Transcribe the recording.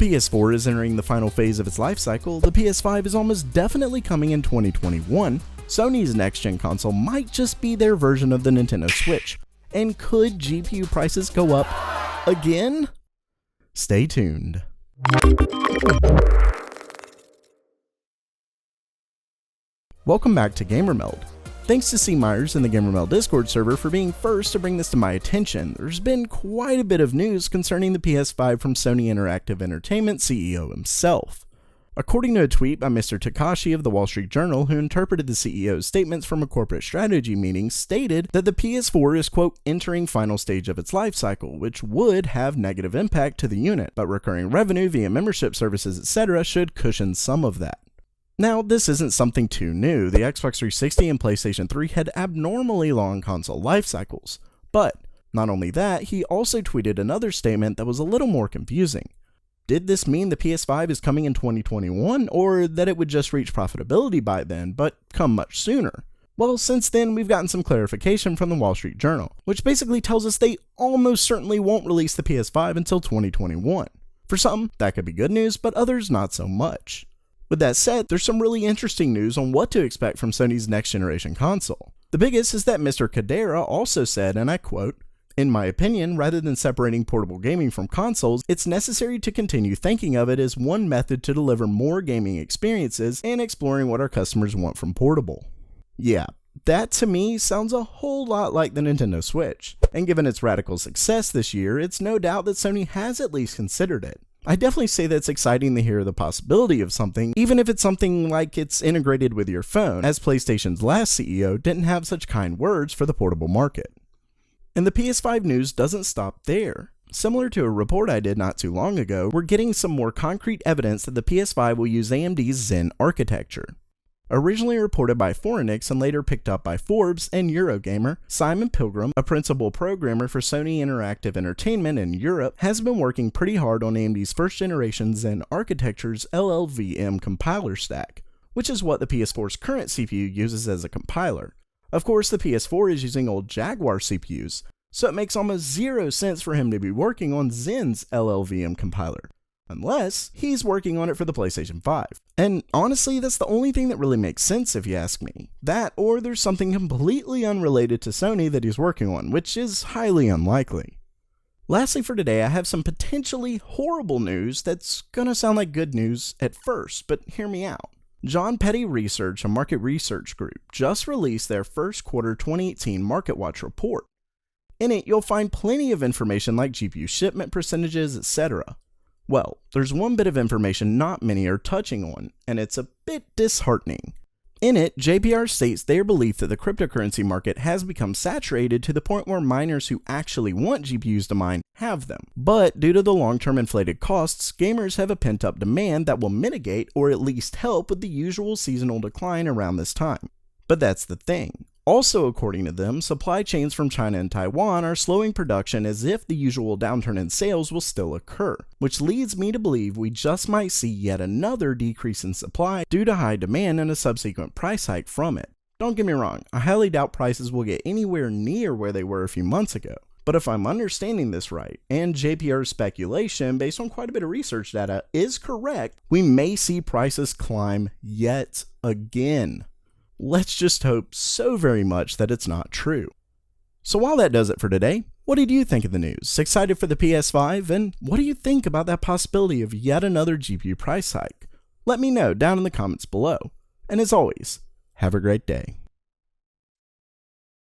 PS4 is entering the final phase of its life cycle, the PS5 is almost definitely coming in 2021, Sony's next-gen console might just be their version of the Nintendo Switch. And could GPU prices go up again? Stay tuned. Welcome back to GamerMeld. Thanks to C. Myers and the GamerMeld Discord server for being first to bring this to my attention. There's been quite a bit of news concerning the PS5 from Sony Interactive Entertainment CEO himself. According to a tweet by Mr. Takashi of the Wall Street Journal, who interpreted the CEO's statements from a corporate strategy meeting, stated that the PS4 is, quote, entering final stage of its life cycle, which would have negative impact to the unit, but recurring revenue via membership services, etc. should cushion some of that. Now, this isn't something too new. The Xbox 360 and PlayStation 3 had abnormally long console life cycles. But, not only that, he also tweeted another statement that was a little more confusing. Did this mean the PS5 is coming in 2021, or that it would just reach profitability by then, but come much sooner? Well, since then, we've gotten some clarification from the Wall Street Journal, which basically tells us they almost certainly won't release the PS5 until 2021. For some, that could be good news, but others not so much. With that said, there's some really interesting news on what to expect from Sony's next generation console. The biggest is that Mr. Kadera also said, and I quote, "In my opinion, rather than separating portable gaming from consoles, it's necessary to continue thinking of it as one method to deliver more gaming experiences and exploring what our customers want from portable." Yeah, that to me sounds a whole lot like the Nintendo Switch, and given its radical success this year, it's no doubt that Sony has at least considered it. I definitely say that it's exciting to hear the possibility of something, even if it's something like it's integrated with your phone, as PlayStation's last CEO didn't have such kind words for the portable market. And the PS5 news doesn't stop there. Similar to a report I did not too long ago, we're getting some more concrete evidence that the PS5 will use AMD's Zen architecture. Originally reported by Forenix and later picked up by Forbes and Eurogamer, Simon Pilgrim, a principal programmer for Sony Interactive Entertainment in Europe, has been working pretty hard on AMD's first-generation Zen architecture's LLVM compiler stack, which is what the PS4's current CPU uses as a compiler. Of course, the PS4 is using old Jaguar CPUs, so it makes almost zero sense for him to be working on Zen's LLVM compiler. Unless he's working on it for the PlayStation 5. And honestly, that's the only thing that really makes sense if you ask me. That, or there's something completely unrelated to Sony that he's working on, which is highly unlikely. Lastly for today, I have some potentially horrible news that's gonna sound like good news at first, but hear me out. John Petty Research, a market research group, just released their first quarter 2018 Market Watch report. In it, you'll find plenty of information like GPU shipment percentages, etc. Well, there's one bit of information not many are touching on, and it's a bit disheartening. In it, JPR states their belief that the cryptocurrency market has become saturated to the point where miners who actually want GPUs to mine have them. But due to the long-term inflated costs, gamers have a pent-up demand that will mitigate or at least help with the usual seasonal decline around this time. But that's the thing. Also, according to them, supply chains from China and Taiwan are slowing production as if the usual downturn in sales will still occur, which leads me to believe we just might see yet another decrease in supply due to high demand and a subsequent price hike from it. Don't get me wrong, I highly doubt prices will get anywhere near where they were a few months ago, but if I'm understanding this right, and JPR's speculation based on quite a bit of research data is correct, we may see prices climb yet again. Let's just hope so very much that it's not true. So while that does it for today, what did you think of the news? Excited for the PS5? And what do you think about that possibility of yet another GPU price hike? Let me know down in the comments below. And as always, have a great day.